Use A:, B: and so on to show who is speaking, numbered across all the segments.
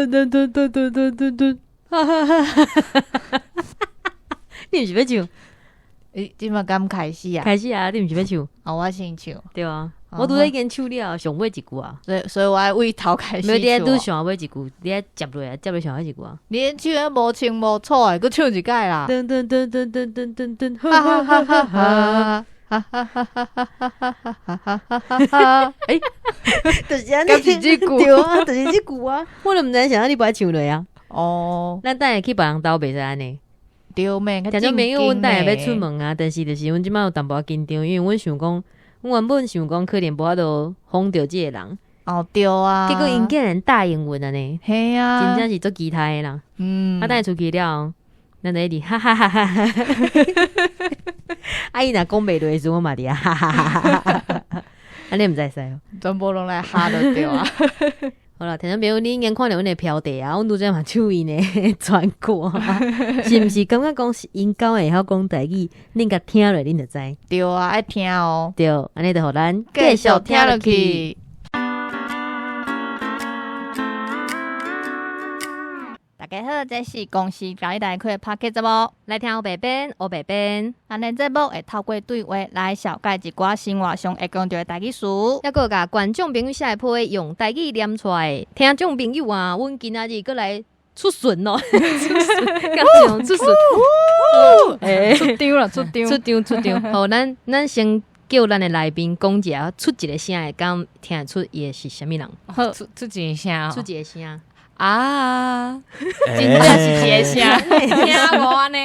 A: 噔噔噔噔噔噔噔噔，哈哈哈哈哈哈！你毋是要唱？
B: 即马刚开始啊？
A: 开始啊！你毋是要唱？
B: 我先唱。
A: 对啊，我拄仔已经唱了上尾一句啊。
B: 所以我爱为头开始唱。
A: 没有，你拄上尾一句，你爱接落来，接落上尾一句啊。
B: 你唱得无清无楚诶，佮唱一届啦。
A: 噔噔噔噔噔噔噔噔，
B: 哈哈哈哈哈！哈哈哈哈哈哈哈哈哈哈哈！诶，
A: 就是安尼，
B: 就是这句
A: 对啊，就是这句啊。我都毋知想到你不爱唱落啊。
B: 哦，
A: 咱等下去别人兜袂使安尼。
B: 对咩？
A: 听众朋友，阮等下要出门啊，但是就是阮即摆有淡薄紧张，因为阮想讲，阮原本想讲可能无法度哄着即个人。
B: 哦，对啊。
A: 结果因竟然答应阮啊呢。
B: 嘿啊，
A: 真正是做期待的啦。等下出去了，咱就一直哈哈哈哈哈哈。啊，伊若讲袂落时，我嘛伫啊哈哈哈哈哈哈。安尼毋知使哦，
B: 全部拢来哈就对啊。
A: 好啦，听众朋友，你应该看到阮的标题啊，阮拄则嘛唱因的传过，是毋是感觉讲是因狗会晓讲台语，恁甲听落恁就知。
B: 对啊，爱听哦。
A: 对，安尼就互咱
B: 继续听落去。大家好，这是公司教你来开的 Podcast 节目，
A: 来听黑白边，黑白边。
B: 咱的节目会透过对话来小解一寡生活上会讲到的台语词，
A: 还佫甲观众朋友写批用台语念出来。听众朋友啊，阮今仔日佫来出巡咯，出巡，出巡，
B: 出张了，
A: 出张。好，咱先叫咱的来宾讲一下，出一个声会敢听得出伊是啥物人？
B: 好，出一个声，
A: 出一个声。
B: 啊，真正是一个声，听无安尼。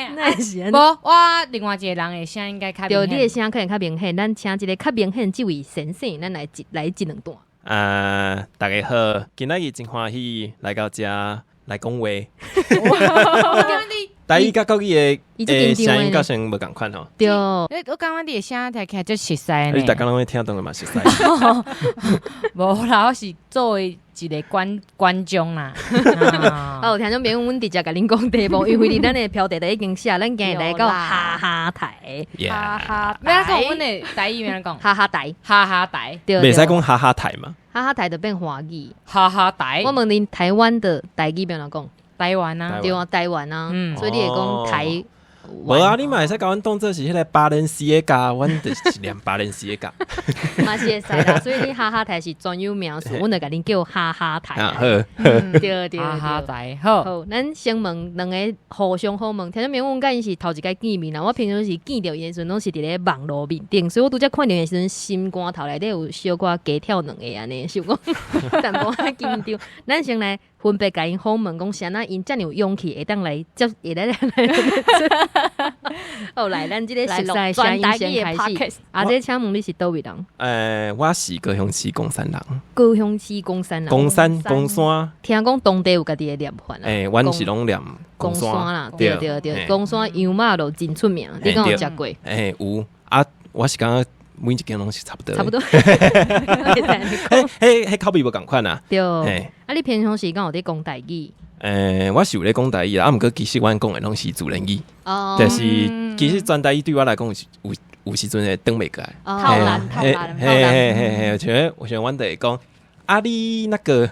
B: 无，我另外一个人的声应该较明显。
A: 对，你的声可能较明显，咱请一个较明显这位先生，咱来一两段。
C: 大家好，今仔日真欢喜来到这来讲话。台语甲国语的声音甲声无共款吼。
A: 对，
B: 我感觉你的声听起来足熟悉呢。
C: 你大家拢会听懂的嘛？熟悉。
B: 无啦，我是作为一个观众啦。
A: 哦，听众朋友，阮直接甲恁讲题目，因为咱的标题都已经写，咱今日来到哈哈台。
B: 哈哈，咩讲？阮的台语咩讲？
A: 哈哈台，
B: 哈哈台。
A: 对，
C: 袂使讲哈哈台嘛？
A: 哈哈台就变华语。
B: 哈哈台。
A: 我问恁，台湾的台语变怎讲？
B: 台湾啊，
A: 对啊，台湾啊，所以你会讲台。
C: 无啊，你嘛会使甲阮当做是迄个巴伦西的家，阮就是念巴伦西的家。
A: 嘛是会使啦，所以你哈哈台是专有名词，阮就甲恁叫哈哈台。
C: 好，
A: 对，
B: 哈哈台好。
A: 咱先问两个互相好问，听众朋友，阮甲因是头一届见面啦。我平常时见到伊的时阵，拢是伫咧网络面顶，所以我拄则看到伊的时阵，心肝头内底有小可加跳两个安尼，想讲淡薄仔紧张。咱先来分别甲因好问，讲啥那因遮尔有勇气会当来接，会来。好，来，咱即个熟悉的声音先开始。啊，这请问你是倒位人？
C: 我是高雄市公山人。
A: 高雄市公山人。
C: 公山。
A: 听讲当地有家己的念法啦。
C: 阮是拢念
A: 公山啦，对。公山羊肉都真出名，你敢有食过？
C: 有啊，我是感觉每一间拢是差不多。迄口味无共款啊。
A: 对。啊，你平常时敢有伫讲台语？
C: 我是有咧讲台语啦，毋过其实阮讲的拢是自然语，但是其实全台语对我来讲是有时阵会转袂过来。
A: 套烂，
C: 我想阮就会讲啊，你那个，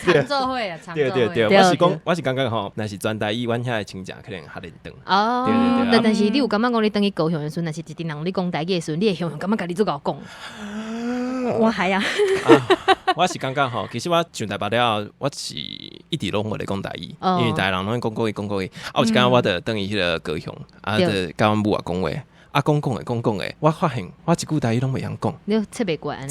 B: 常做伙啊，
C: 对，我是感觉吼，若是全台语，阮遐的亲戚可能较认同。
A: 对，但是你有感觉讲你等去高雄的时阵，若是一阵人你讲台语的时阵，你会想感觉家己做够讲。我还啊。
C: 我是感觉吼，其实我上台北了，我是一直拢我咧讲台语，因为台人拢讲国语。有一天我就等于迄个高雄，就甲阮母啊讲话，讲诶，我发现我一句台语拢袂晓讲，
A: 你切袂过来，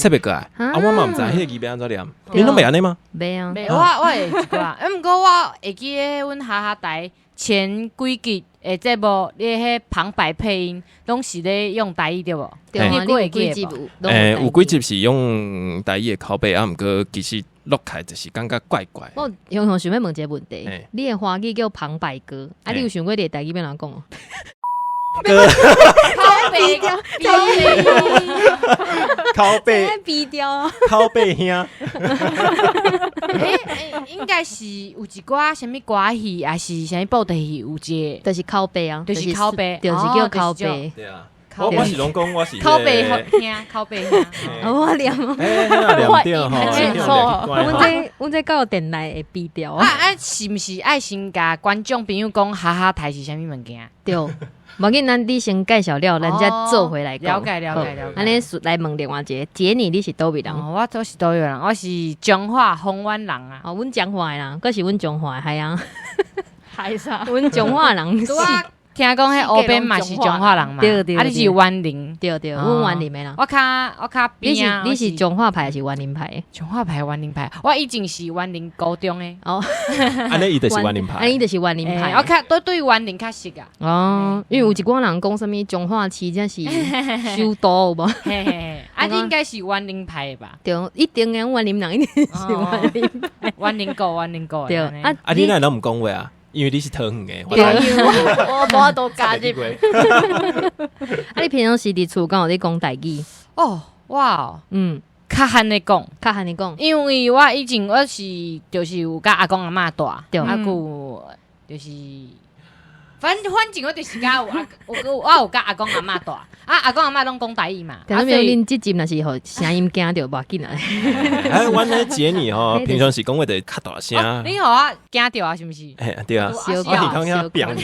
C: 我嘛毋知迄个字要安怎念，你拢袂安尼吗？
A: 袂啊，
B: 我会一句啊，毋过我会记咧，阮哈哈台前几集诶节目，你迄旁白配音拢是咧用台语对无？
A: 对啊，你有几集
C: 有几集是用台语的口碑啊，毋过其实录起来就是感觉怪怪。
A: 我常常想要问一个问题，你的华语叫旁白歌，啊，你有想过你的台语要怎讲哦？
C: 靠背
A: 逼掉，
C: 靠背兄。
B: 应该是有一寡什么歌戏，还是什么布袋戏有一个，
A: 就是靠背啊，
B: 就是靠背，
A: 就是叫靠背。
C: 对啊。我是拢讲我是
B: 靠背好听，靠背听。
A: 我念哦，
C: 两点吼，
A: 阮这到电台会闭掉
B: 啊，是毋是爱先甲观众朋友讲哈哈台是啥物物件？
A: 对，无紧，咱你先介绍了，咱再做回来讲。
B: 了解。
A: 安尼来问另外一个，姐你是倒位人？
B: 我都是倒位人，我是彰化丰原人啊。
A: 哦，阮彰化的人，佫是阮彰化的海洋，
B: 海啥？
A: 阮彰化人是。
B: 听讲迄湖边嘛是彰化人嘛，
A: 对，
B: 你是园林，
A: 对，阮园林的人。
B: 我较边啊，
A: 你是彰化派还是园林派？
B: 彰化派、园林派，我以前是园林高中的。
A: 哦，
C: 安尼伊就是园林派，
A: 安尼就是园林派。
B: 我对园林较熟啊。
A: 哦，因为有一寡人讲什么彰化市真是首都，有无？
B: 你应该是园林派的吧？
A: 对，一定的园林人一定是园林派，
B: 园林高。
A: 对，
C: 你哪拢毋讲话啊？因为你是桃园的，
A: 对，我无法度加入。你平常时伫厝敢有咧讲台语？
B: 哦，哇，较罕咧讲，因为我以前就是有甲阿公阿嬷住，
A: 对，
B: 啊有就是。反正我就是甲我有甲阿公阿嬷住，阿公阿嬷拢讲台语嘛。
A: 但是恁即集若是互声音惊着，无要紧啦。
C: 阮咧姐你吼，平常时讲话就较大声。
B: 你互我惊着啊？是毋是？
C: 对啊，我是讲遐变你。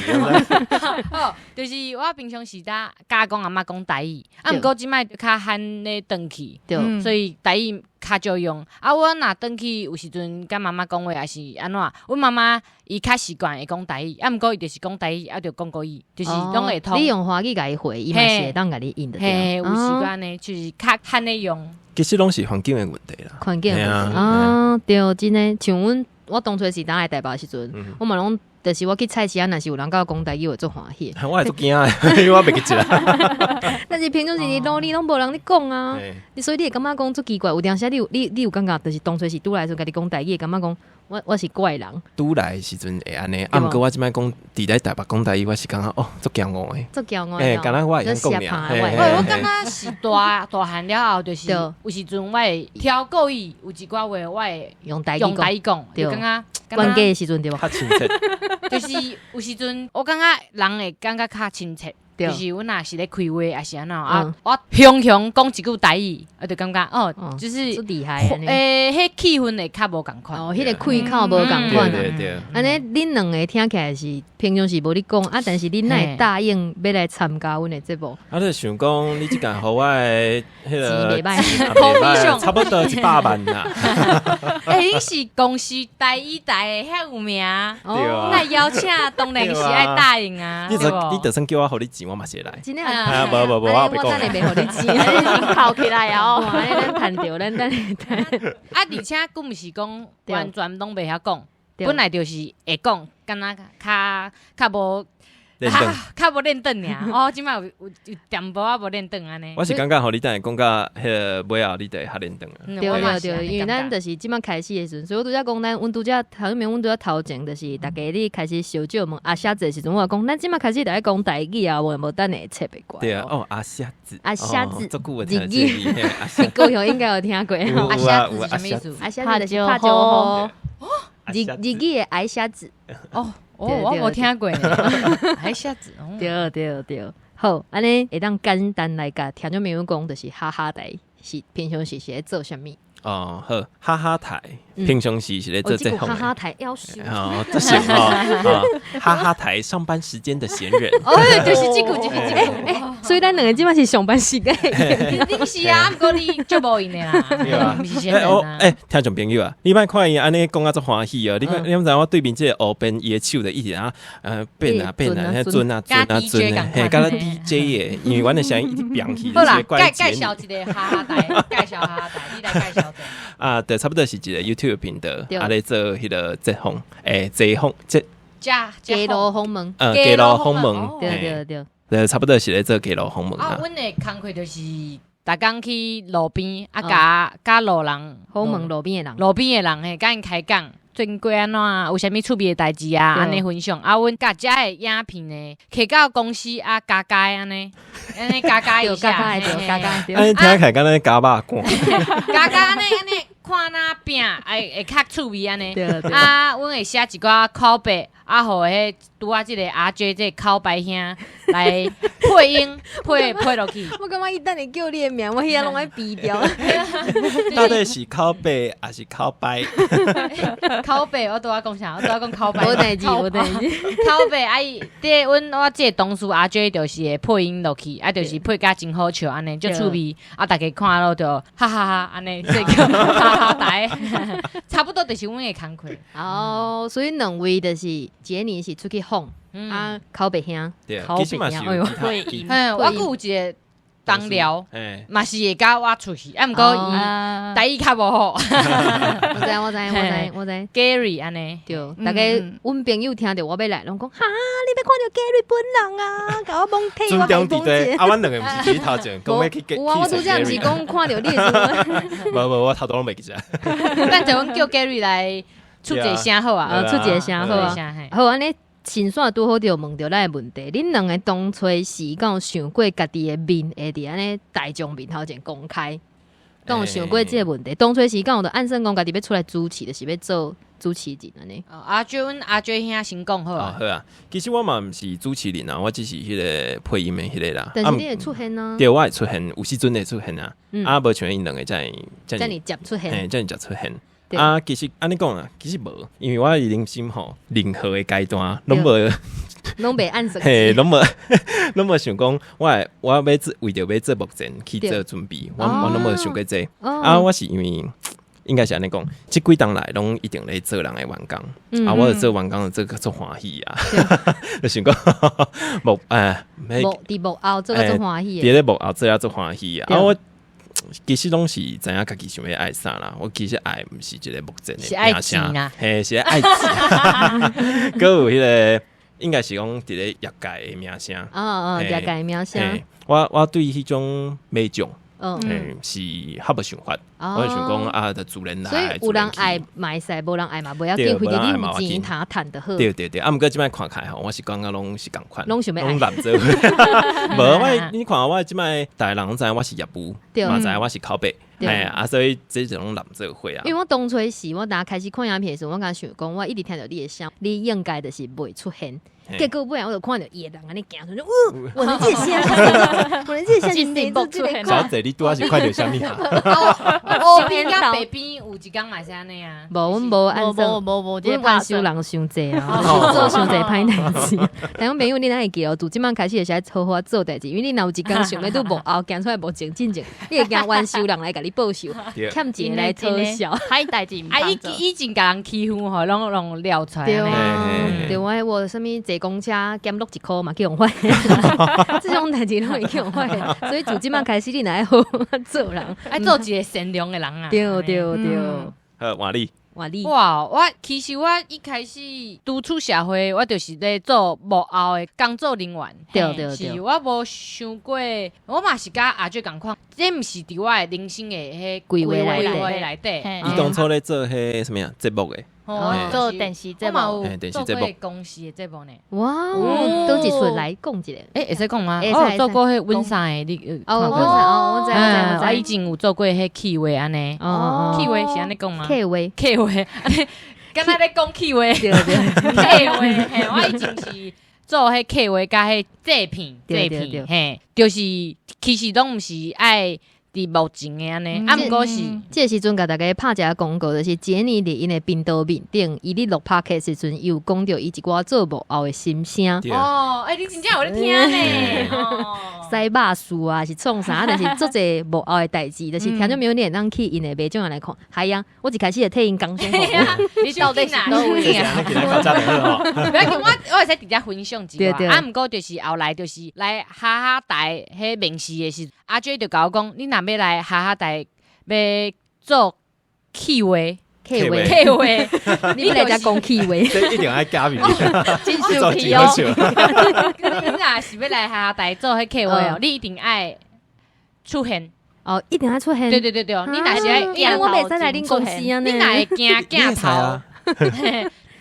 B: 哦，就是我平常时甲阿公阿嬷讲台语，啊，毋过即摆较罕咧转去，
A: 对，
B: 所以台语较少用。啊，我若转去有时阵甲妈妈讲话，还是安怎？阮妈妈伊较习惯会讲台语，啊，毋过伊就是讲台语，啊，就讲国语，就是拢会通。
A: 你用华语甲伊回，伊嘛是会当甲你应得到。
B: 有时间呢，就是较罕咧用。
C: 其实拢是环境的问题啦。
A: 环境的问题啊，对，真诶，像我当初是当来台北的时阵，我嘛拢。就是我去菜市啊，若是有人甲我讲台语，我做欢喜。
C: 我会做惊啊，因为我袂记记啦。
A: 但是平常时你努力拢无人咧讲啊，所以你会感觉讲足奇怪。有当时你有感觉，就是当初是拄来的时候，甲你讲台语，感觉讲我是怪人。拄
C: 来的时阵会安尼，啊，毋过我即摆讲伫咧台北讲台语，我是感觉足骄傲诶。
A: 足骄傲诶，
C: 敢若我会讲尔。
B: 我感觉是大汉了后，就是有时阵我会挑故意有一寡话，我会
A: 用台语
B: 讲，就感觉
A: 关键的时阵对无？
C: 较亲切。
B: 就是有时阵，我感觉人会感觉较亲切，就是阮若是咧开话，还是安怎啊？我雄雄讲一句台语，我就感觉就是
A: 厉害。
B: 迄气氛会较无共款。
A: 迄个开口无共款。
C: 对。
A: 安尼恁两个听起来是平常时无你讲啊，但是恁会答应要来参加阮的节目。
C: 啊，就想讲你即间互我迄个
A: 袂歹，
C: 差不多100万啦。
B: 你是公司第一台遐有名，
C: 对啊。
B: 那邀请当然是爱答应啊。
C: 你就算叫我互你钱，我嘛是来。
A: 真诶
C: 啊，无，我
A: 等下袂互你钱，你跑起来哦。咱趁着，咱等。
B: 啊，而且佫毋是讲完全拢袂晓讲，本来就是会讲，敢若较无。较无练凳尔，即摆有点薄啊，无练凳安尼。
C: 我是感觉，互你等下讲到迄个尾后，你得较练凳啊。
A: 对，因为咱就是即摆开始的时阵，所以我拄则讲，阮拄则头面，阮拄则头前，就是大家你开始小酒问阿瞎子的时阵，我讲，咱即摆开始大家讲台语啊，我无等下切袂怪。
C: 对啊，阿瞎子，足久的听
A: 日语，你高雄应该有听过。
B: 阿瞎子是什么意思？
A: 阿瞎子就是拍招呼。日语的矮瞎子。
B: 我无听过呢，还下子。
A: 对，好，安尼会当简单来甲听众朋友讲，就是哈哈台是平常时是咧做啥物？
C: 好，哈哈台平常时是咧做这
A: 哈哈台要死
C: 这是哈哈台上班时间的闲人。
B: 就是这句。
A: 所以咱两个即摆是上班时间。
B: 你是啊，毋过你足无闲的啦，毋是闲人啊。
C: 听众朋友啊，你莫看伊安尼讲啊，足欢喜哦。你毋知我对面这个后边伊的手的一直啊，变啊，转啊，嘿，甲咱 DJ 的，因为阮的声音一直变起。
B: 好啦，介绍一个哈哈台，介绍哈哈台，你来介绍。
C: 啊，对，差不多是一个 YouTube 频道，咧做迄个节风，街路
A: 访问，
C: 街路访问，
A: 对，
C: 差不多是咧做街路访问
B: 啊。阮的工课就是逐工去路边啊，甲路人
A: 访问路边的
B: 人嘿，甲因开讲。最近过安怎？有啥物趣味的代志啊？安尼分享啊，阮甲遮的影片呢，摕到公司啊，加安尼加一下，
A: 加。
C: 安尼听起来敢若加肉干，
B: 加安尼看那饼，会较趣味安尼。
A: 对。
B: 啊，阮会写一寡口白，啊，互迄拄啊即个阿 J 这口白兄来配音配落去。
A: 我感觉伊等下叫你的名，我遐拢爱逼掉。
C: 到底是靠背还是靠白？
B: 口白我拄啊讲啥？我拄啊讲口白。
A: 无代志。口
B: 白啊，伫我即个同事阿 J 就是会配音落去，啊，就是配甲真好笑安尼，足趣味。啊，大家看了就哈哈哈安尼，这叫哈哈台。差不多就是阮的工课。
A: 哦，所以两位就是杰尼是出去哄啊，口白兄，
C: 口白兄，哎呦，
B: 会音。我还有一个同僚，嘛是会甲我出去，啊，毋过伊台语较无好。
A: 我知
B: Gary 安尼，
A: 对，大家阮朋友听着我要来，拢讲哈，你要看到 Gary 本人啊，甲我蒙替我蒙者。
C: 啊，阮两个毋是去头前，讲要去。
A: 有啊，我拄则毋是讲看到你的。
C: 无，我头都拢袂记者。
B: 咱就阮叫 Gary 来出一声好啊，
A: 出一声好啊，好安尼。新线拄好就问到咱的问题，恁两个当初是敢有想过家己的面会伫安尼大众面头前公开？敢有想过这个问题？当初是敢有暗算讲家己要出来主持，就是要做主持人安尼。
B: 阿 J 阮阿 J 兄先讲好啊。
C: 好啊，其实我嘛毋是主持人啊，我只是迄个配音的迄个啦。
A: 但是你会出现啊？
C: 对，我会出现，有时阵会出现啊。啊，无像因两个遮尔
A: 接出现，
C: 遮尔接出现。啊，其实安尼讲啊，其实无，因为我人生吼任何的阶段拢无，
A: 拢袂按算，
C: 嘿，拢无想讲，我要为着要做目前去做准备，我拢无想过这。啊，我是因为应该是安尼讲，即几当来拢一定咧做人的员工，啊，我就做员工就做欢喜啊，就想讲
A: 伫幕后做做欢喜，
C: 伫咧幕后做欢喜啊，我。其实拢是知影家己想要爱啥啦，我其实爱毋是一个目前的
B: 名声啦，
C: 嘿是爱钱，佮有迄个应该是讲伫咧业界的名声，
A: 业界的名声，
C: 我对迄种美种。是较无想法，我想讲啊，就自然来。
A: 所以有人爱买赛，无人爱嘛，不要紧，或者你有钱他谈得好。
C: 对，啊，毋过即摆看开吼，我是感觉拢是共款，
A: 拢想要爱，
C: 拢男做。无我，你看我即摆大人知我是业务，嘛知我是口碑，啊，所以这种男做伙啊。
A: 因为我当初是我打开始看影片的时候，我敢想讲，我一直听到你的声，你应该就是袂出现。结果不然我就看到伊个人安尼行出去，我能这些，我能这些是谁做这个？
C: 小姐，你拄仔是看到啥物
B: 啊？我边甲北边有一工嘛是安尼啊。
A: 无，阮无按算，
B: 无，
A: 阮玩收人伤济啊，做伤济歹代志。但阮朋友你哪会记哦？从即摆开始就是爱好好做代志，因为你若有一工想要拄幕后行出来无正经，你会惊玩收人来甲你报仇，欠钱来偷笑，
B: 歹代志。啊，以前甲人欺负吼，拢撩出来。
A: 对，我啥物坐公车减落1箍嘛，去用坏。这种代志拢会去用坏，所以从即摆开始你若爱好做人，
B: 爱做一个善良的人啊。
A: 对。
C: 换你。
B: 哇！其实我一开始拄出社会，我就是咧做幕后的工作人员。
A: 对。
B: 是我无想过，我嘛是甲阿姐共款，这毋是伫我的人生的迄规划内底。
C: 你当初咧做迄什么呀？节目的。
B: 做电视节目，做过公司的节目呢。
A: 哇，倒一出来讲一下。
B: 会使讲吗？我有做过迄温莎的，你
A: 我知。
B: 我以前有做过迄气话安尼。气话是安尼讲吗？
A: 气话，
B: 安尼，敢若咧讲气话。对。气话，嘿，我以前是做迄气话甲迄制片，嘿，就是其实拢毋是爱。伫目前的安尼，毋过是
A: 这时阵甲大家拍一下广告，就是杰尼伫因的频道面顶，伊咧录 podcast 时阵，有讲到伊一寡做幕后的心声。
B: 哦，你真正有咧听呢？
A: 塞巴树啊，是创啥？但是做者幕后的代志，就是听众没有你当去因的卖种人来看。系啊，我一开始就替因讲先。
B: 你到底是哪位啊？不要紧，我会使直接分享一寡。啊，毋过就是后来就是来哈哈台迄面试的时，阿 J 就甲我讲，你若要来哈哈台，要做气话，
A: 你来遮讲气话，
C: 一定爱加面，
B: 真受气哦。你若是要来哈哈台做迄气话哦，你一定爱出现。
A: 哦，一定要出现。
B: 对，你若是爱
A: 我袂使来恁公司啊，
B: 你若会惊镜头，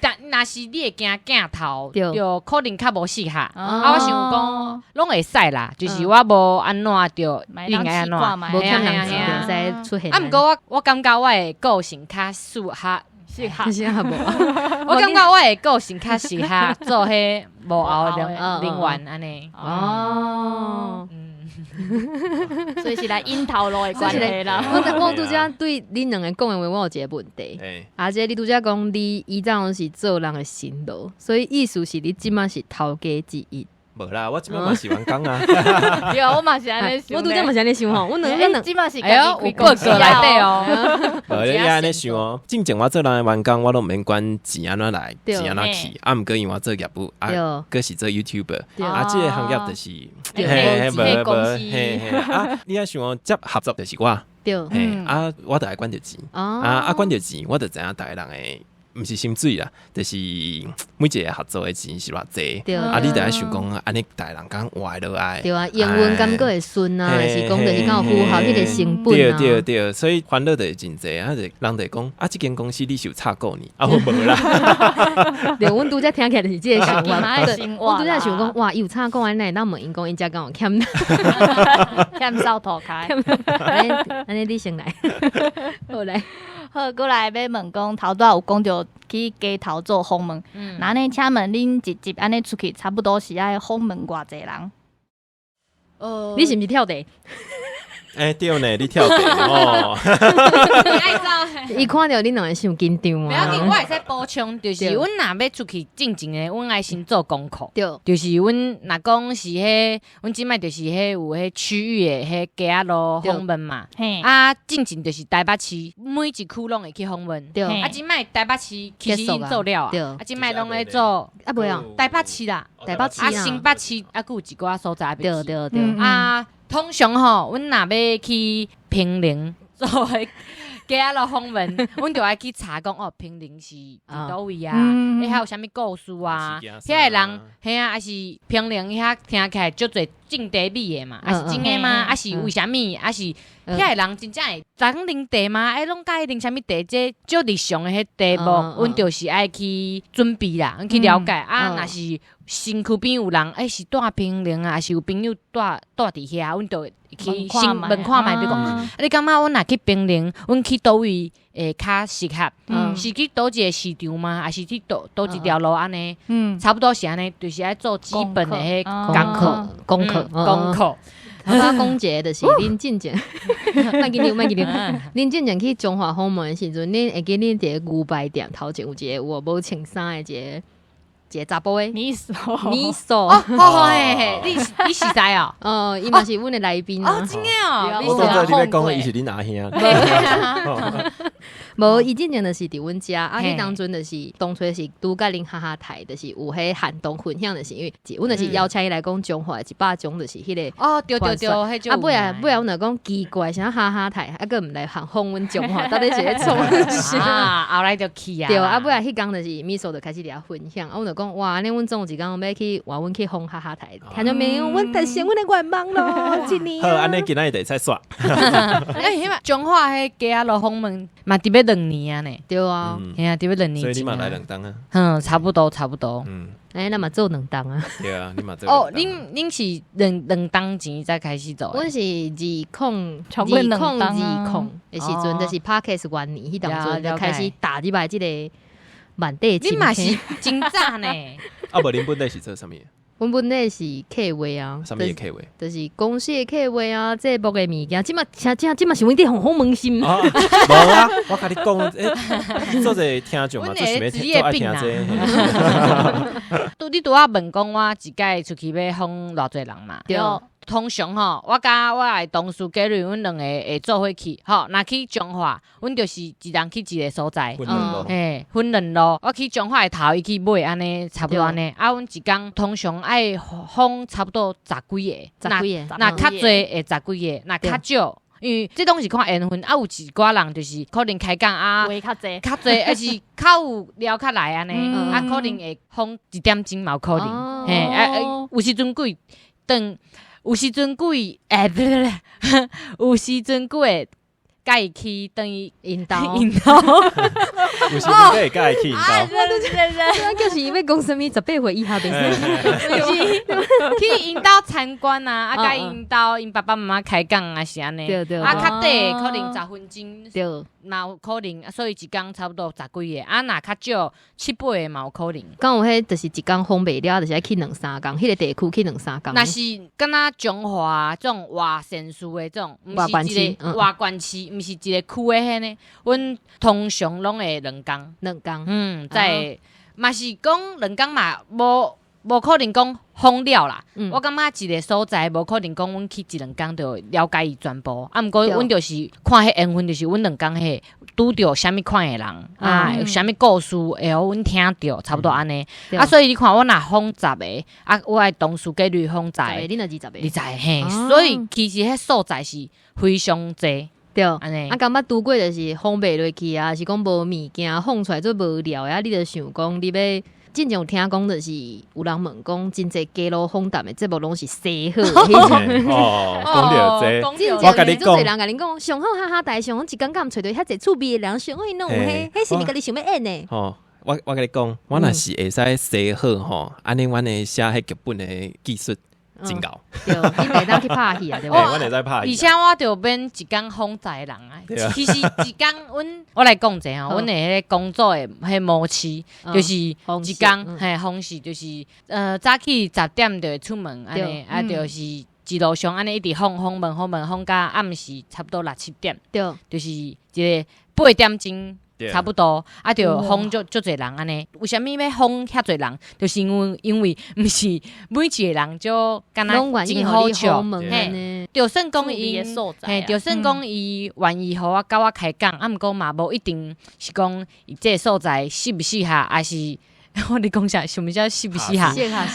B: 但若是你会惊镜头，
A: 对
B: 就可能较无适合。
D: 哦
B: 我想讲，拢会使啦，就是我无安怎着应该安怎。
A: 无欠人
B: 嘿啊
A: 钱就使出现。
B: 啊，毋过我感觉我的个性较适合，
D: 适合
A: 其实还无。
B: 我感觉我的个性较适合做迄无后的人员安尼。
A: 哦，
D: 所以是来樱桃路的关系啦。
A: 我拄则对恁两个讲的话，我有一个问题。啊，即你拄则讲你以前是做人的心路，所以意思是你即马是头家之一。
C: 无啦，我即摆嘛是员工啊。
D: 对啊，我嘛是安尼想。
A: 我拄则嘛是安尼想吼，我两
D: 即马是
B: 哎呦，有个个内底哦。
C: 无你安尼想哦，正经我做人的员工，我都毋免管钱安怎来，钱安怎去。啊，毋过因为我做业务，啊，佫是做 YouTuber， 啊，即个行业就是
D: 无
C: 啊，你爱想哦，接合作就是我，
A: 对，
C: 啊，我著爱管着钱，啊，管着钱，我著知影大家人诶。毋是心水啦，就是每一个合作的钱是偌济，啊，你著爱想讲安尼，大人讲活落来，
A: 对啊，英文敢佫会顺啊，还是讲就是敢有符合迄个成本
C: 啊，对，所以烦恼就会真济啊，就人就讲啊，即间公司你是有插过呢，啊，我无啦，
A: 对，阮拄则听起来就是即个想法，
D: 我
A: 拄则想讲哇，有插过安尼，咱问因讲因遮敢有欠
D: 扫涂开，
A: 安尼你先来，好来。
D: 好，过来要问讲，头拄有讲着去街头做访问，那安尼请问恁一集安尼出去，差不多是爱访问偌济人？
A: 你是毋是跳地？
C: 对呢，你跳地哦。
B: 爱走。
A: 伊看到恁两个伤紧张
B: 不要紧，我会使补充，就是阮若要出去正经的，阮爱先做功课。
A: 对，
B: 就是阮若讲是迄，阮即摆就是迄有迄区域的迄街路访问嘛。啊，正经就是台北市每一区拢会去访问。
A: 对，
B: 啊，即摆台北市其实已经做了啊，啊，即摆拢咧做
A: 啊，袂啊，
B: 台北市啦，
A: 台北市
B: 啊，新北市啊，佫有一寡所在。
A: 对
B: 啊。通常吼，阮若要去平陵做迄街路访问，阮就爱去查讲哦，平陵是伫倒位啊？还有啥物故事啊？遐个人，遐啊，还是平陵遐听起来足侪种茶米的嘛？还是真的吗？还是为虾米？还是遐个人真正会昨啉茶吗？拢介意啉啥物茶？这足日常的迄题目，阮就是爱去准备啦，阮去了解啊。若是身躯边有人，是住平陵啊，还是有朋友住伫遐，阮就去先问看卖，比如讲，你感觉阮若去平陵，阮去倒位会较适合？是去倒一个市场吗？还是去倒一条路安尼？差不多是安尼，就是爱做基本的迄功课。
A: 头发讲者就是恁进前，莫紧张，恁进前去中华访问的时阵，恁会记恁伫个牛排店头前有一个无穿衫的一个查甫诶，
D: 米索，
B: 好嘿，你是知哦？
A: 伊嘛是阮的来宾
B: 哦，真诶哦，
C: 我当作你要讲的，伊是恁阿兄。
A: 无，伊进前就是伫阮家，啊，迄当阵就是当初是拄甲恁哈哈台，就是有迄寒冬分享，就是因为阮就是邀请伊来讲中华100种，就是迄个
B: 哦，对，迄种。
A: 啊，尾啊，阮就讲奇怪，啥哈哈台，啊，佫毋来访阮中华，到底是咧创啥？
B: 啊，后来就去啊。
A: 对，啊，尾啊，迄工就是米索就开始伫遐分享，啊，阮就讲哇，安尼阮总有一工要去换阮去访哈哈台，听到没有？阮实现阮的愿望咯，一年。
C: 好，安尼今仔日就使煞。
B: 迄嘛，中华迄街路访问嘛，伫要2年啊呢。
A: 对啊，
B: 嘿啊，伫要2年。
C: 所以你嘛来2档啊？
B: 差不多。
A: 那嘛做2档啊？
C: 对啊，你嘛做。
B: 哦，恁是2档前才开始做？
A: 阮是2020的时阵，就是 Podcast 元年，迄当阵就开始打入来即个万代。
B: 你嘛是真早呢？
C: 啊，无恁本来是做啥物？
A: 阮本来是客话啊，
C: 啥物的客话？
A: 就是公司的客话啊，节目的物件，即嘛是阮伫访问心。
C: 无啊，我甲你讲，做者听众嘛，做想要做爱听
B: 这。你拄仔问讲，我一届出去要访偌济人嘛？
A: 对。
B: 通常吼，我甲我的同事Gary，阮两个会做伙去。吼，若去中华，阮就是一人去一个所在。分两路。我去中华的头，伊去尾，安尼差不多安尼。啊，阮一工通常爱访差不多10几个。若较侪会10几个，若较少。因为这拢是看缘分，啊有一寡人就是可能开讲啊，
D: 话较侪，
B: 还是较有聊较来安尼，啊可能会访1点钟嘛有可能，有时阵几顿。有时阵几有时阵几介意去等于
A: 引导，
B: 引导，
C: 有时你可以介去引导，
A: 这就是因为讲什么18岁以下袂使，
B: 去引导参观啊，甲引导因爸爸妈妈开讲啊是安尼，
A: 对对，
B: 啊较短可能10分钟，
A: 对，
B: 嘛有可能，所以一工差不多10几个，啊若较少7、8个嘛有可能。
A: 刚有迄就是一工封袂了，就是爱去2-3工，迄个地区去2-3工。
B: 若是敢若中华这种外县市的这种，
A: 外县市
B: 外县市，毋是一个区的迄呢，阮通常拢会2工。
A: 2工，
B: 在嘛是讲2工嘛，无可能讲封了啦。我感觉一个所在无可能讲阮去1-2工就了解伊全部。啊，毋过阮就是看迄缘分，就是阮2工迄拄着啥物款的人啊，有啥物故事会互阮听着，差不多安尼。啊，所以你看我若封10个，啊，我的同事计率封10个，
A: 你若20个
B: ，20个嘿。所以其实迄所在是非常济。
A: 对，安尼，感觉拄过就是封袂落去啊，是讲无物件放出来做无聊啊，你就想讲你要。之前有听讲，就是有人问讲，真侪街路访谈的节目拢是洗好的。
C: 哦，讲到这，
A: 我甲你讲，人甲你讲，上好哈哈台上，一刚刚找到遐侪趣味的人，上好弄嘿，迄是你家己想要演的。
C: 哦，我甲你讲，我若是会使洗好吼，安尼阮会写迄剧本的技术。真高，
A: 对，你袂当去拍戏啊，对不？
C: 我会在拍戏，
B: 而且我就免一工访在人啊。其实一工，我来讲者吼，阮的迄个工作的迄模式，就是一工嘿方式，就是早起10点就会出门，安尼啊，就是一路上安尼一直访到暗时差不多6、7点，对，就是一个8点钟。差不多，啊，就访足侪人安尼。为什么要访遐侪人？就是因为毋是每一个人就敢若真好笑，嘿，就算讲伊，嘿，就算讲伊愿意互我甲我开讲，啊，毋过嘛无一定是讲伊这个所在适毋适合，还是。我你讲啥？什么叫适不适合？
A: 有
B: 合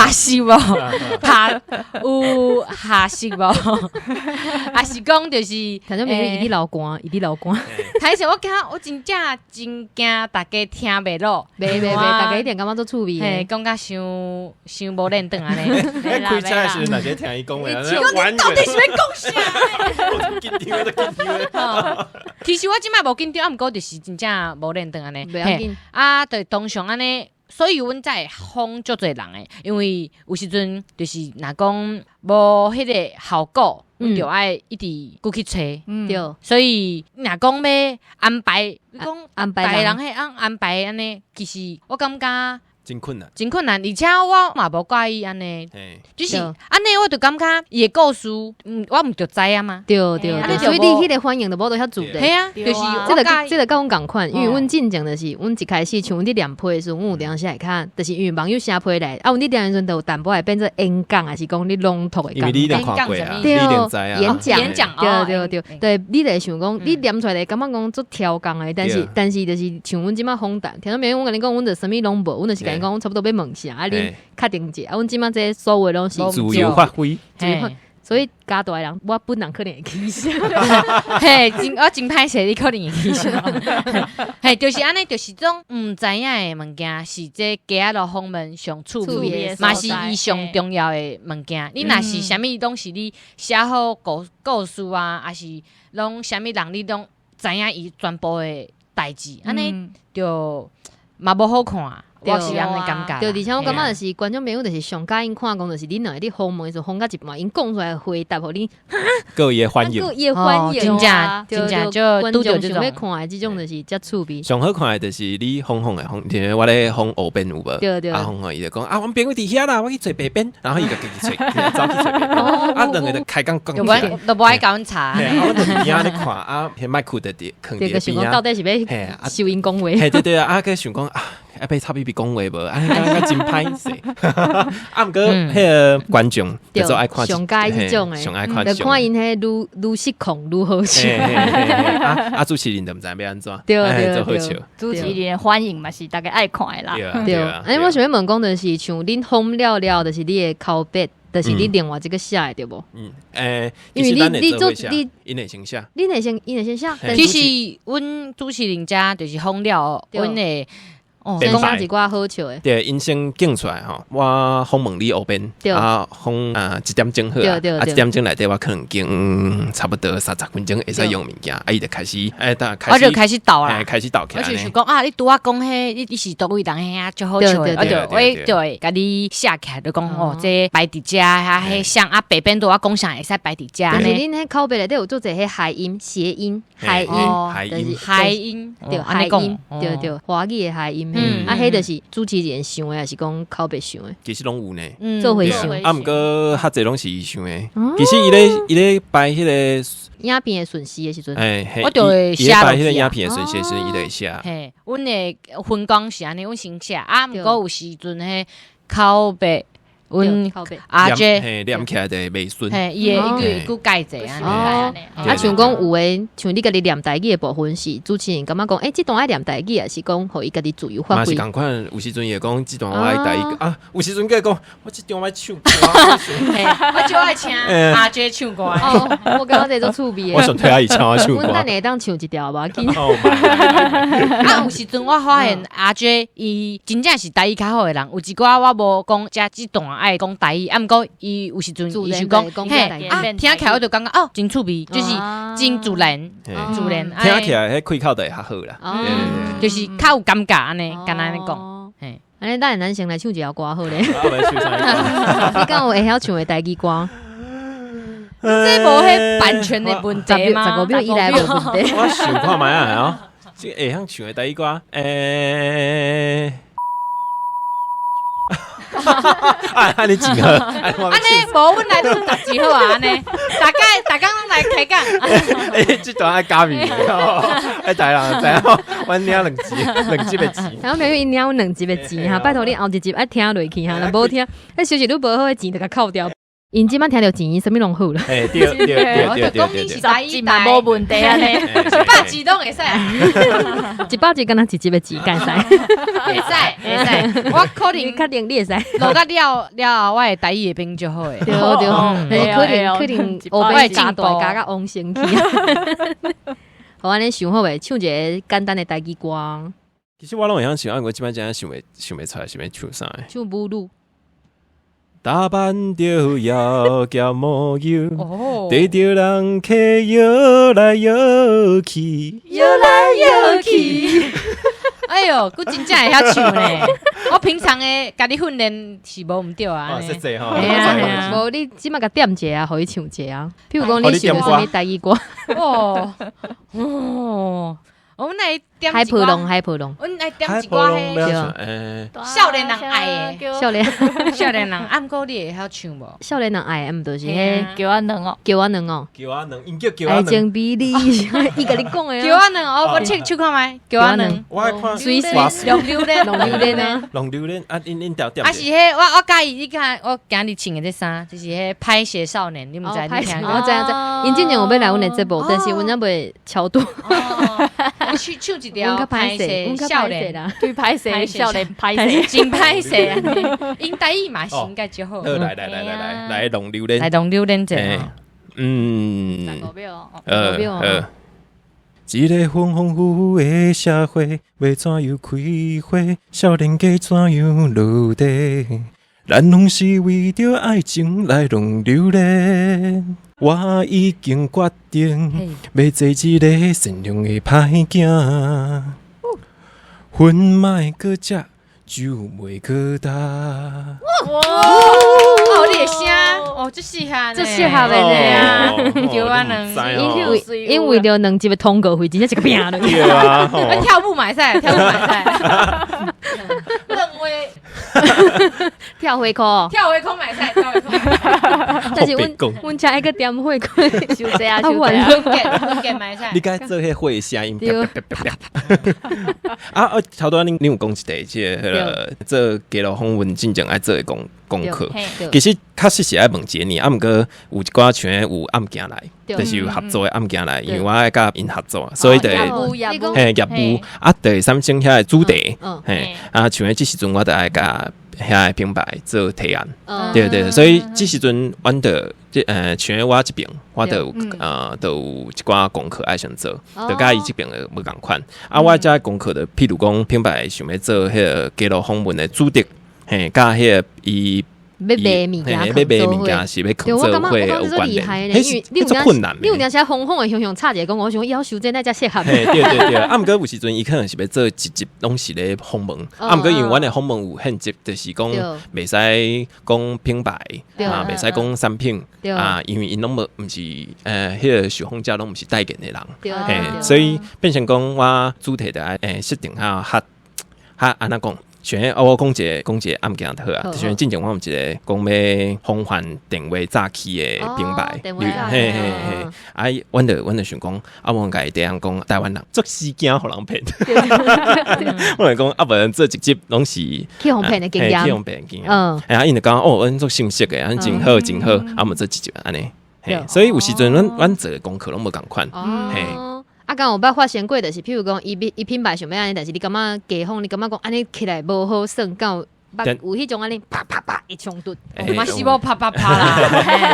B: 适无？有合适无？还是讲就是，
A: 反正没伊老官，
B: 开始我真惊大家听袂落，
A: 袂，大家一定感觉做趣味
B: 的，讲甲伤无认真安尼。
C: 开车的时阵，大家听伊讲话，
B: 你到底是要讲啥？
C: 紧张。
B: 其实我即摆无紧张，毋过就是真正无认真安尼。啊，对。通常安尼，所以阮才会访足侪人诶，因为有时阵就是若讲无迄个效果，阮就爱一直过去找，
A: 对。
B: 所以若讲要安排，讲
A: 安排
B: 人迄安排安尼，其实我感觉。
C: 真困难，
B: 而且我嘛无介意安尼，就是安尼，我就感觉伊的故事，我毋就知啊嘛。
A: 对，所以你迄个反应就无多遐做的。
B: 系啊，就是
A: 这个甲阮共款，因为阮进前就是阮一开始像阮伫练批的时候，阮有当时会看，就是因为网友写批来，啊，阮伫练的时阵就有淡薄会变做演讲，还是讲你朗读的。
C: 因为你练看过啊，
A: 对，
B: 演讲，
A: 对，你就想讲，你念出来的感觉讲做挑工的，但是就是像阮即马访谈，听到没？我甲你讲，阮就啥物拢无，阮就是甲你讲，差不多要问下，啊，你确定者，啊，阮即马这所有拢是
C: 自由发挥，
A: 所以加大人，我本人可能会去笑，
B: 嘿，我真歹势，你可能会去笑，嘿，就是安尼，就是种毋知影的物件，是这家路访问上趣味，嘛是伊上重要的物件。你若是啥物东西，你写好故事啊，还是拢啥物人，你拢知影伊全部的代志，安尼就嘛无好看。我是安尼感觉，
A: 对，而且我感觉就是观众朋友就是上介因看讲，就是你若你访问的时候，访到一半，因讲出来回答，互你
C: 各也欢迎，
B: 真正就
A: 观众想要看的这种就是遮趣味。
C: 上好看的就是你访的，我咧访后边有无？
A: 对，
C: 啊，访伊就讲啊，阮朋友伫遐啦，我去找白边，然后伊就去找，走去找白边，啊，两个就开讲讲起来，
B: 都无爱甲阮查，
C: 我就伫遐咧看啊，麦克的伫坑伫边啊，
A: 到底是要收因讲话？
C: 对啊，个想讲啊。要被插 B 讲话无？啊，真歹势。啊，毋过迄个观众就爱看
A: 上介迄种诶，
C: 上爱看，
A: 就看因迄愈失控愈好笑。
C: 啊，主持人就毋知要安怎，
A: 对，
C: 做好笑。
D: 主持人欢迎嘛是大家爱看诶啦。
C: 对
A: 啊，我想要问讲就是像恁访了，就是你诶口碑。就是你另外这个写的对不？因为你做你
C: 因会先写，
A: 你会先写。
B: 其实阮主持人家就是访了，阮的
A: 先讲一寡好笑的。
C: 对，因先讲出来吼，我访问你后边啊，访1点钟好啊，1点钟内底我可能经差不多30分钟会使用物件，伊就开始
B: 我就开始倒啦，
C: 开始倒起来。
B: 我就是讲啊，你拄我讲迄，你是倒位人遐就好笑的，我就会甲你写起来，就讲哦，这摆伫遮，迄像啊北边拄我讲啥会使摆伫遮。
A: 但是恁迄口碑内底有做者迄谐音、谐音、谐音、
B: 谐音，
A: 对，谐音，对，华语的谐音。迄就是主持人想的，还是讲口碑想的？
C: 其实拢有呢，
A: 做回想。
C: 啊，毋过较侪拢是伊想的。其实伊咧摆迄个
A: 影片的顺序的时阵，
B: 我就会写
C: 摆迄个影片的顺序的时阵，伊就会写。
B: 嘿，阮的分工是安尼，阮先写啊，毋过有时阵迄口碑。阮阿姐
C: 念起来就袂顺，
B: 伊会一句改者安尼。
A: 啊，像讲有诶，像你家己念台语的部分是主持人感觉讲，这段爱念台语，还是讲互伊家己自由发挥？
C: 嘛是共款，有时阵也讲这段我爱台语啊，有时阵佮讲我这段爱唱歌，
B: 我就爱请阿姐唱歌。
A: 我感觉这种趣味的。
C: 我想推阿姨唱我唱歌。
A: 阮等下当唱一条无要紧。
B: 啊，有时阵我发现阿姐伊真正是台语较好的人，有一寡我无讲这段。爱讲台语，毋过伊有时阵伊是讲，嘿，听起来我就感觉哦，真趣味，就是真自然，自然。
C: 听起来迄开口就会较好啦，
B: 就是较有感觉安尼，敢若安尼讲，嘿，
A: 安尼等咱先来唱一条歌好咧。
C: 你
A: 敢有会晓唱的台语歌？
B: 这无迄版权的问题吗
A: ？15秒以内无问题。
C: 我想看卖啊哦，这会晓唱的台语歌，安尼真好，安
B: 尼无阮来都答字好啊，安尼，大家拢来开讲。
C: 这段爱加面，哎，大人知影，阮领2集的钱。
A: 然后朋友因领阮2集的钱哈，拜托你后一集爱听落去哈，若无听，那收视率无好的钱就甲扣掉。因即摆听到钱，什么拢好了。
C: 对，讲
B: 你是台语嘛无问题安尼，100集拢会使
A: ，100集敢若1集的钱，敢使？
B: 会使，我可能
A: 确定你会使。
B: 落甲了，我会台语会变就好诶。
A: 对，可能我会加大加个往先去。好，安尼想好未？唱一个简单的台语歌。
C: 其实我拢会晓唱，我即摆真想袂出来是要唱啥诶。
A: 唱母语。
C: 打扮着窈窕模样，对着人客摇来摇去，
B: 摇来摇去。哎哟，佫真正会晓唱呢！我平常诶，家己训练是无毋对啊。
C: 谢谢吼。
A: 无你即马甲点一下，互伊唱一下啊。譬如讲你唱啥物台语歌？
B: 我们来点
A: 海普龙，
B: 我们来点一寡迄少年人爱的，少年人，毋过你会晓唱无？
A: 少年人爱，毋就是迄
D: 叫我两哦，
C: 因叫叫
A: 爱情比你，伊甲你讲诶，
B: 叫我两，我唱看觅，叫我两，
C: 我爱看
A: 水
B: 龙榴莲
A: 啊，
C: 龙榴莲啊，因调调。
B: 啊是迄我介意，你看我今日穿的这衫，就是迄拍写少年，你毋知你听过？
A: 我知，因今年有要来阮的节目，但是阮才袂超多。
B: 我去唱一条拍摄少年
A: 啦，
D: 对拍摄少年拍摄，
B: 真拍摄，因台语嘛是应该就好。
C: 来龙榴莲，
B: 来龙榴莲者。
D: 5秒，
C: 一个风风雨雨的社会，要怎样开花？少年家怎样落地？咱拢是为着爱情来弄榴莲。我已经决定要做一个善良的歹囝，粉莫搁食，酒袂搁打。
B: 你的声这适合，
A: 这适合的呢。
B: 叫我两，
A: 因为了2集的通告费，真正一个拼了。
C: 对啊，
B: 跳舞买赛，认为
A: 跳回扣
B: 买赛，跳回扣。
A: 但是阮家一个点会扣，
D: 收这啊，
B: 温给买赛。
C: 你该做迄会声音，啊！头拄恁有讲一个，即个做记录访问真正爱做的功课。其实确实是爱问一年，毋过有一寡像有案件来，就是有合作的案件来，因为我爱甲因合作，所以就业务啊，对，三星遐主题，像迄即时阵我就爱甲遐平白做提案，对对，所以这时阵阮的像我这边，我都有一寡功课爱想做，就甲伊这边的无共款。啊，我这功课的，譬如讲平白想要做迄个记录访问的主题，嘿，甲迄个伊。
A: 要卖物件，
C: 要卖物件是要扛做会有关联，迄困难。
A: 你有当时红红的熊熊差一个讲，我想要求这那才适合。
C: 对对对，啊，毋过有时阵伊可能是要做一集拢是咧访问，啊，毋过因为阮的访问有限制，就是讲袂使讲品牌，啊，袂使讲产品，啊，因为因拢毋是迄个受访者拢毋是代言的人，嘿，所以变成讲我主题的设定较安怎讲？像我讲一个案件好啊，就像之前我有一个讲要防范电话诈欺的平台，嘿嘿嘿，啊，阮就想讲，啊，我甲伊这样讲，台湾人做事惊互人骗，我来讲，啊，无人做直接拢是
A: 去互骗的经验，
C: 去互骗的经验，啊，因就讲哦，阮做信息的，啊，真好真好，啊，我做直接安尼，嘿，所以有时阵阮做的功课拢无共款，嘿。
A: 啊，刚有捌发生过，就是譬如讲，伊品牌想要安尼，但是你感觉街坊，你感觉讲安尼起来无好算，有迄种安尼啪啪啪一冲突，
B: 嘛是无啪啪啪啦，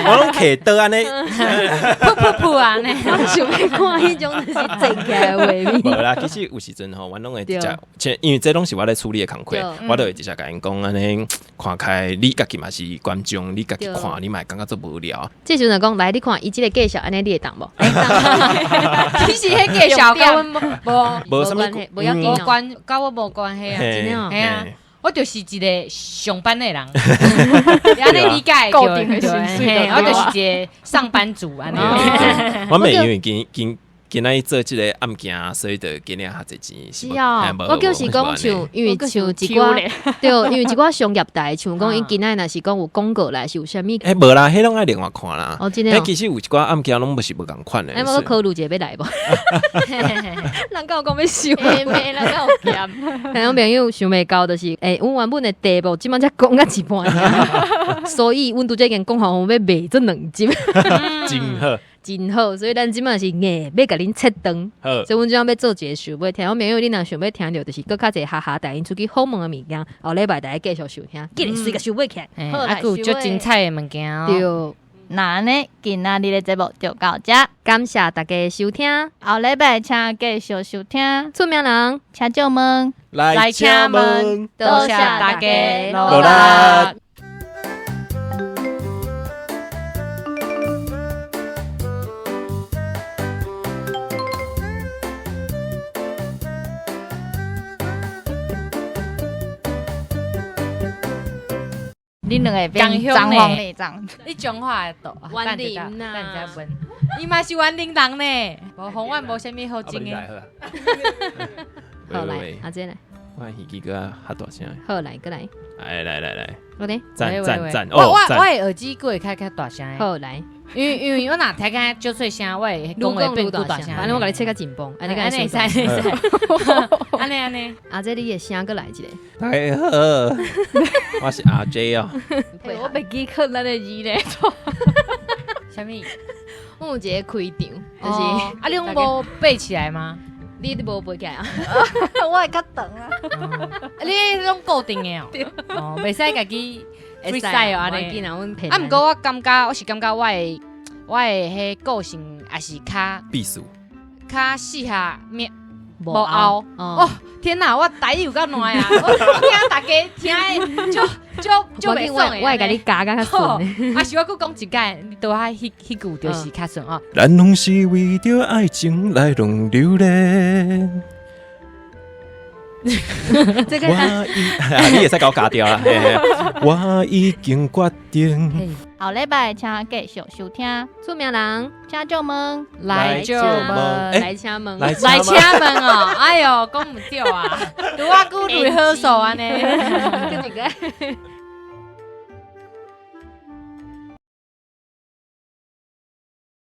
C: 我拢徛倒安尼，
B: 噗噗噗安尼，
A: 我想要看迄种就是正起来的画面。
C: 无啦，其实有时阵吼，阮拢会直接，因为这拢是我咧处理的工课，我都会直接甲因讲安尼，看开你家己嘛是观众，你家己看，你嘛感觉做无聊。
A: 这时阵讲来，你看伊即个介绍安尼，你会当无？
B: 其实迄介绍甲阮
C: 无什么
A: 无要紧
B: 无关，甲我无关系啊，真的系啊。我就是一个上班的人，安尼理解
D: 固定的薪水，
B: 我就是一个上班族安尼。
C: 我每因为今仔做即个案件，所以就今年较侪钱。
A: 是啊，我就是讲像，因为像一寡对，因为一寡商业台，像讲因今仔若是讲有广告来是有啥物？
C: 无啦，迄拢爱另外看啦。
A: 哦，真的。
C: 其实有一寡案件拢不是无共款的。
A: 我考虑一下要来无？人讲讲要收，
D: 没人讲有咸。
A: 听众朋友想袂到，就是阮原本的题目即摆才讲到一半，所以阮拄则已经讲好，我要卖这2集，
C: 真好。
A: 真好，所以咱即摆是硬要甲恁切断，所以阮即摆要做一个想要听，我朋友恁若想要听到，就是搁较侪哈哈带因出去好问的物件，后礼拜大家继续收听，今日随个收尾起来，
B: 啊，有足精彩的物件哦。
A: 对，
D: 那呢，今仔日的节目就到这，
A: 感谢大家收听，
D: 后礼拜请继续收听，
A: 出名人
D: 请借问
B: 来请问，多谢大家
C: 努力。
D: 恁两个变彰化内脏，
B: 你彰化的岛，
A: 园林呐，
B: 咱再问，伊嘛是园林人呢，无红湾无啥物好种的。
A: 好来，阿姐来，
C: 我耳机个较大声。
A: 好来，过来，
C: 来，
A: 我嘞，
C: 赞
B: 我的耳机个会开较大声。
A: 好来。
B: 因为我若听个少脆声，我会讲话变愈大声。
A: 反正我甲你切较紧绷，安尼个
B: 会使，安尼。
A: 阿姐，你的声过来一个。
C: 大家好，我是阿 J 哦。
D: 我袂记靠咱的字咧。
B: 啥物？
A: 我有一个开场，就是
B: 你拢无背起来吗？
A: 你都无背起来啊？
D: 我会较长啊。
B: 你拢固定的哦，袂使家己。freestyle 安尼，啊，毋过我感觉我的迄个性也是较
C: 避暑，
B: 较适合无拗哦。天哪，我台语有够烂啊！我听大家听就袂爽的。
A: 我会甲你加较顺。
B: 啊，是我佫讲一解，你拄仔迄句就是较顺哦。
C: 咱拢是为着爱情来弄流连。
A: 这个
C: 你也使搞加掉啦。我已经决定。
D: 后礼拜请继续收听
A: 出名人，
D: 请借问
B: 来借问，
A: 来请问，
B: 来请问哦！哎哟，讲唔对啊，拄仔久瑞好手安尼，
A: 跟一个。